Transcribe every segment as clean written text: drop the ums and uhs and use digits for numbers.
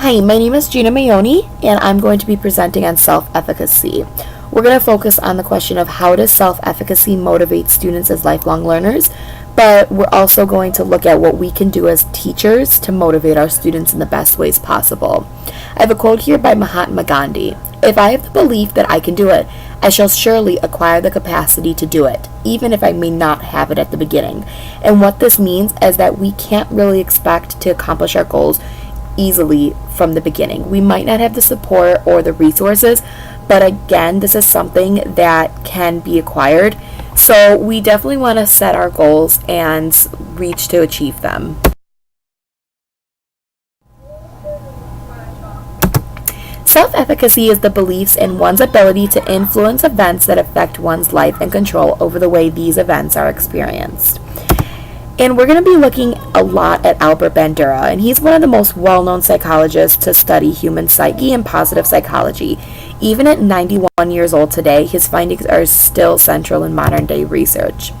Hi, my name is Gina Mayoni, and I'm going to be presenting on self-efficacy. We're going to focus on the question of how does self-efficacy motivate students as lifelong learners, but we're also going to look at what we can do as teachers to motivate our students in the best ways possible. I have a quote here by Mahatma Gandhi. "If I have the belief that I can do it, I shall surely acquire the capacity to do it, even if I may not have it at the beginning." And what this means is that we can't really expect to accomplish our goals easily from the beginning. We might not have the support or the resources, but again, this is something that can be acquired. So we definitely want to set our goals and reach to achieve them. Self-efficacy is the beliefs in one's ability to influence events that affect one's life and control over the way these events are experienced. And we're going to be looking a lot at Albert Bandura, and he's one of the most well-known psychologists to study human psyche and positive psychology. Even at 91 years old today, his findings are still central in modern-day research.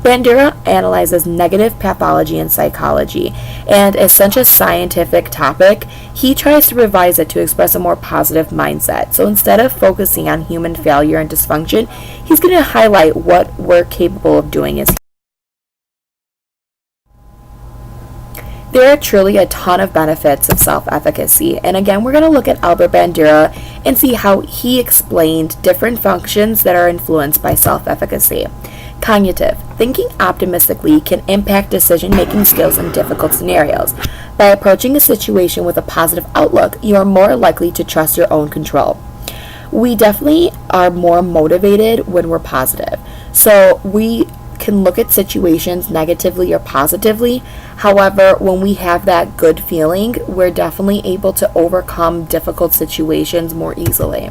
Bandura analyzes negative pathology in psychology, and as such a scientific topic, he tries to revise it to express a more positive mindset. So instead of focusing on human failure and dysfunction, he's going to highlight what we're capable of doing as There are truly a ton of benefits of self-efficacy, and again, we're going to look at Albert Bandura and see how he explained different functions that are influenced by self-efficacy. Cognitive. Thinking optimistically can impact decision-making skills in difficult scenarios. By approaching a situation with a positive outlook, you are more likely to trust your own control. We definitely are more motivated when we're positive. So we can look at situations negatively or positively. However, when we have that good feeling, we're definitely able to overcome difficult situations more easily.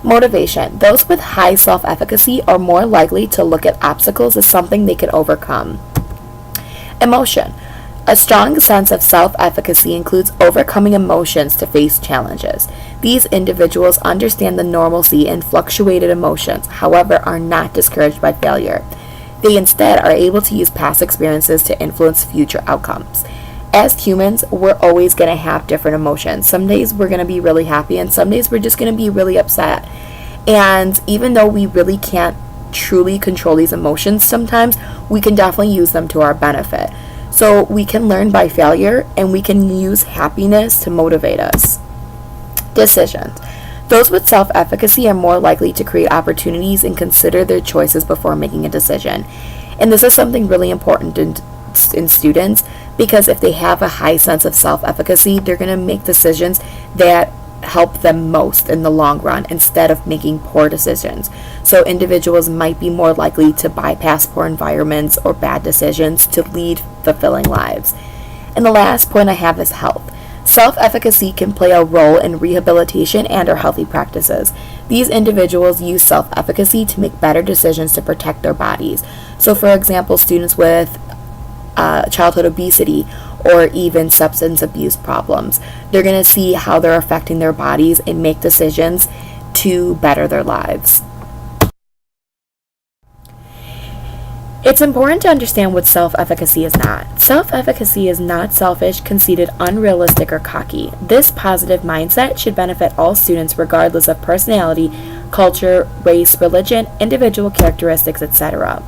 Motivation. Those with high self-efficacy are more likely to look at obstacles as something they can overcome. Emotion. A strong sense of self-efficacy includes overcoming emotions to face challenges. These individuals understand the normalcy in fluctuated emotions, however, are not discouraged by failure. They instead are able to use past experiences to influence future outcomes. As humans, we're always going to have different emotions. Some days we're going to be really happy, and some days we're just going to be really upset. And even though we really can't truly control these emotions sometimes, we can definitely use them to our benefit. So we can learn by failure, and we can use happiness to motivate us. Decisions. Those with self-efficacy are more likely to create opportunities and consider their choices before making a decision. And this is something really important in students, because if they have a high sense of self-efficacy, they're going to make decisions that help them most in the long run instead of making poor decisions. So individuals might be more likely to bypass poor environments or bad decisions to lead fulfilling lives. And the last point I have is health. Self-efficacy can play a role in rehabilitation and or healthy practices. These individuals use self-efficacy to make better decisions to protect their bodies. So for example, students with childhood obesity or even substance abuse problems, they're going to see how they're affecting their bodies and make decisions to better their lives. It's important to understand what self-efficacy is not. Self-efficacy is not selfish, conceited, unrealistic, or cocky. This positive mindset should benefit all students regardless of personality, culture, race, religion, individual characteristics, etc.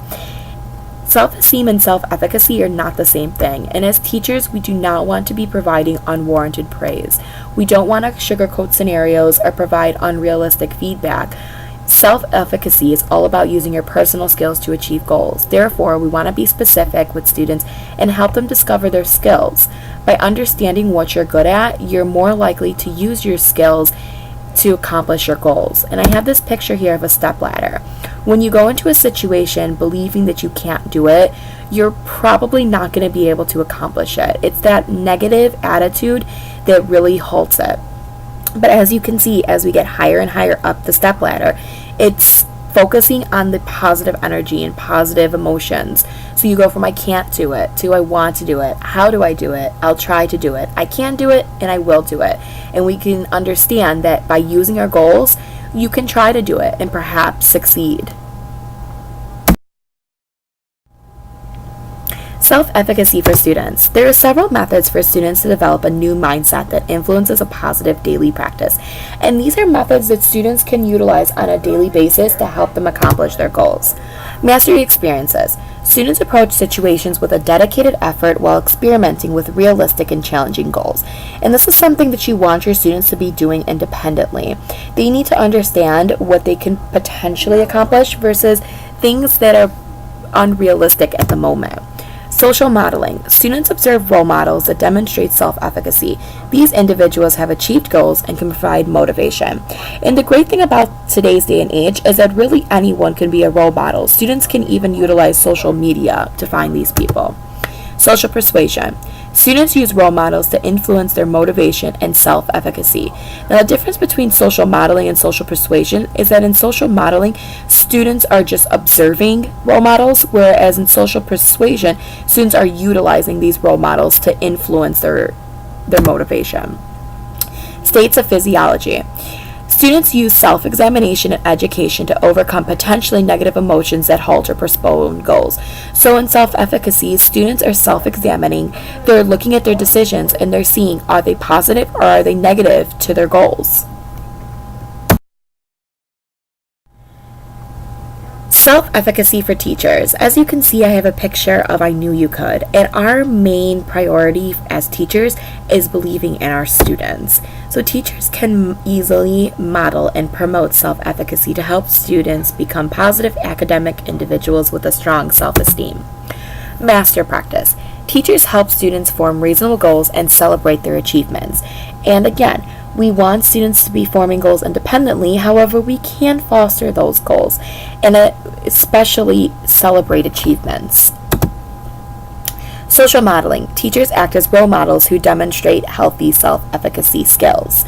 Self-esteem and self-efficacy are not the same thing, and as teachers, we do not want to be providing unwarranted praise. We don't want to sugarcoat scenarios or provide unrealistic feedback. Self-efficacy is all about using your personal skills to achieve goals. Therefore, we want to be specific with students and help them discover their skills. By understanding what you're good at, you're more likely to use your skills to accomplish your goals. And I have this picture here of a stepladder. When you go into a situation believing that you can't do it, you're probably not going to be able to accomplish it. It's that negative attitude that really halts it. But as you can see, as we get higher and higher up the stepladder, it's focusing on the positive energy and positive emotions. So you go from I can't do it to I want to do it. How do I do it? I'll try to do it. I can do it and I will do it. And we can understand that by using our goals, you can try to do it and perhaps succeed. Self-efficacy for students. There are several methods for students to develop a new mindset that influences a positive daily practice. And these are methods that students can utilize on a daily basis to help them accomplish their goals. Mastery experiences. Students approach situations with a dedicated effort while experimenting with realistic and challenging goals. And this is something that you want your students to be doing independently. They need to understand what they can potentially accomplish versus things that are unrealistic at the moment. Social modeling. Students observe role models that demonstrate self-efficacy. These individuals have achieved goals and can provide motivation. And the great thing about today's day and age is that really anyone can be a role model. Students can even utilize social media to find these people. Social persuasion. Students use role models to influence their motivation and self-efficacy. Now, the difference between social modeling and social persuasion is that in social modeling, students are just observing role models, whereas in social persuasion, students are utilizing these role models to influence their motivation. States of physiology. Students use self-examination and education to overcome potentially negative emotions that halt or postpone goals. So in self-efficacy, students are self-examining, they're looking at their decisions, and they're seeing, are they positive or are they negative to their goals? Self-efficacy for teachers. As you can see, I have a picture of I Knew You Could. And our main priority as teachers is believing in our students. So teachers can easily model and promote self-efficacy to help students become positive academic individuals with a strong self-esteem. Master practice. Teachers help students form reasonable goals and celebrate their achievements. And again, we want students to be forming goals independently. However, we can foster those goals and especially celebrate achievements. Social modeling. Teachers act as role models who demonstrate healthy self-efficacy skills.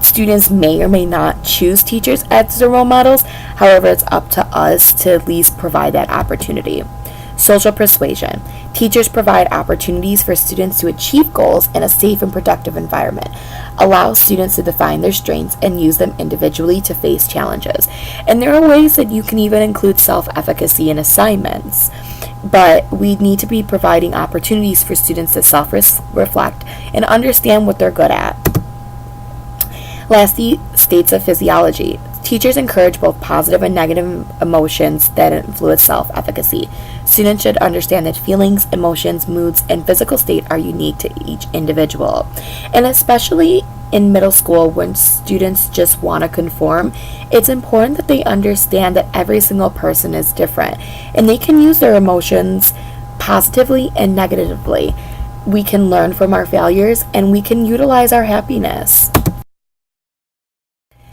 Students may or may not choose teachers as their role models. However, it's up to us to at least provide that opportunity. Social persuasion. Teachers provide opportunities for students to achieve goals in a safe and productive environment. Allow students to define their strengths and use them individually to face challenges. And there are ways that you can even include self-efficacy in assignments. But we need to be providing opportunities for students to self-reflect and understand what they're good at. Lastly, states of physiology. Teachers encourage both positive and negative emotions that influence self-efficacy. Students should understand that feelings, emotions, moods, and physical state are unique to each individual. And especially in middle school, when students just want to conform, it's important that they understand that every single person is different. And they can use their emotions positively and negatively. We can learn from our failures and we can utilize our happiness.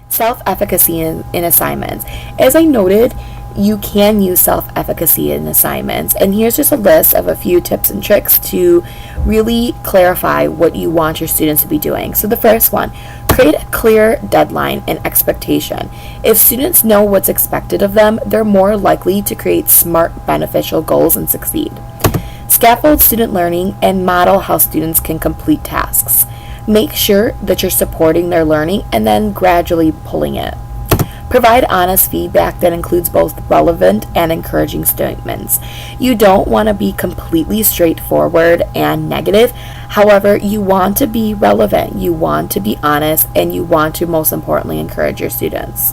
Self-efficacy in assignments. As I noted, you can use self-efficacy in assignments, and here's just a list of a few tips and tricks to really clarify what you want your students to be doing. So the first one, create a clear deadline and expectation. If students know what's expected of them, they're more likely to create smart, beneficial goals and succeed. Scaffold student learning and model how students can complete tasks. Make sure that you're supporting their learning and then gradually pulling it. Provide honest feedback that includes both relevant and encouraging statements. You don't want to be completely straightforward and negative. However, you want to be relevant, you want to be honest, and you want to most importantly encourage your students.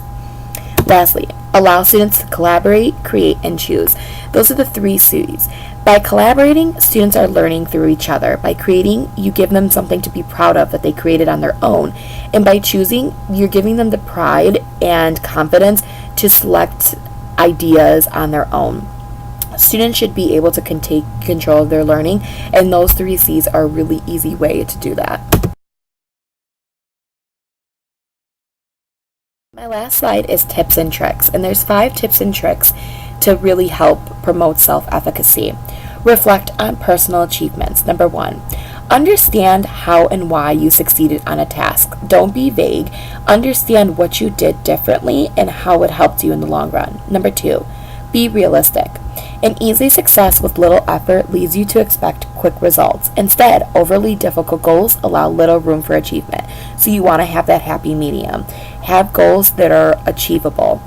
Lastly, allow students to collaborate, create, and choose. Those are the 3 C's. By collaborating, students are learning through each other. By creating, you give them something to be proud of that they created on their own. And by choosing, you're giving them the pride and confidence to select ideas on their own. Students should be able to take control of their learning, and those 3 C's are a really easy way to do that. My last slide is tips and tricks, and there's 5 tips and tricks to really help promote self-efficacy. Reflect on personal achievements. Number 1, understand how and why you succeeded on a task. Don't be vague. Understand what you did differently and how it helped you in the long run. Number 2, be realistic. An easy success with little effort leads you to expect quick results. Instead, overly difficult goals allow little room for achievement. So you want to have that happy medium. Have goals that are achievable.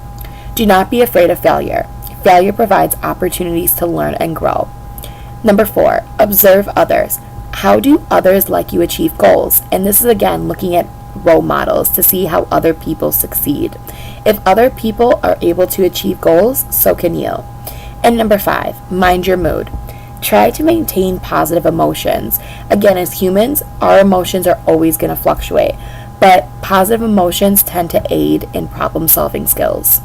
Do not be afraid of failure. Failure provides opportunities to learn and grow. Number 4, observe others. How do others like you achieve goals? And this is again looking at role models to see how other people succeed. If other people are able to achieve goals, so can you. And number 5, mind your mood. Try to maintain positive emotions. Again, as humans, our emotions are always going to fluctuate, but positive emotions tend to aid in problem-solving skills.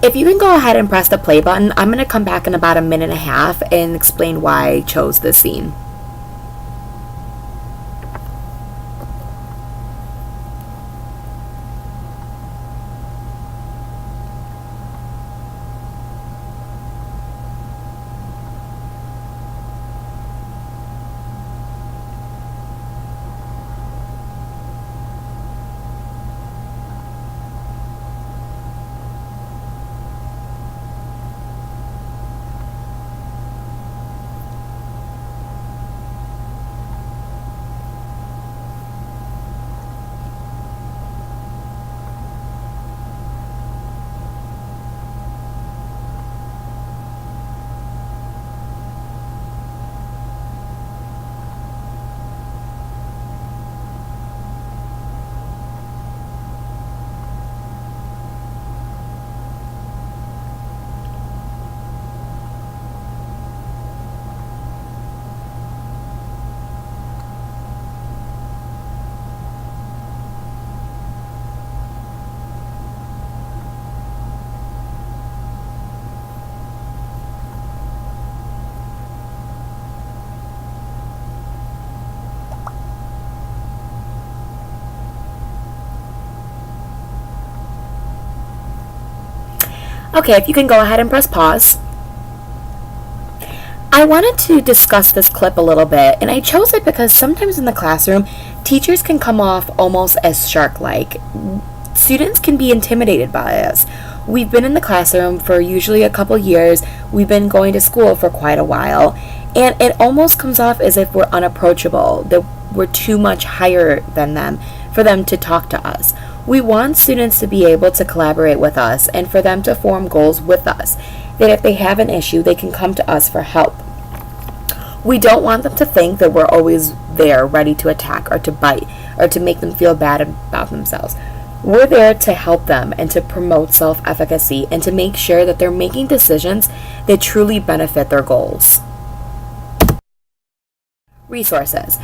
If you can go ahead and press the play button, I'm going to come back in about a minute and a half and explain why I chose this scene. Okay, if you can go ahead and press pause. I wanted to discuss this clip a little bit, and I chose it because sometimes in the classroom, teachers can come off almost as shark-like. Students can be intimidated by us. We've been in the classroom for usually a couple years. We've been going to school for quite a while, and it almost comes off as if we're unapproachable, that we're too much higher than them for them to talk to us. We want students to be able to collaborate with us and for them to form goals with us, that if they have an issue, they can come to us for help. We don't want them to think that we're always there ready to attack or to bite or to make them feel bad about themselves. We're there to help them and to promote self-efficacy and to make sure that they're making decisions that truly benefit their goals. Resources.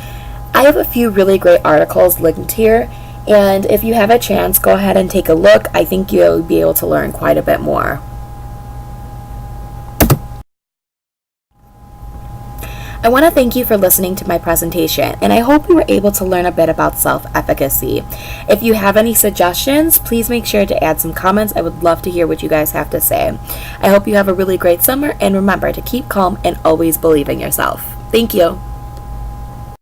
I have a few really great articles linked here, and if you have a chance, go ahead and take a look. I think you'll be able to learn quite a bit more. I want to thank you for listening to my presentation, and I hope you were able to learn a bit about self-efficacy. If you have any suggestions, please make sure to add some comments. I would love to hear what you guys have to say. I hope you have a really great summer, and remember to keep calm and always believe in yourself. Thank you.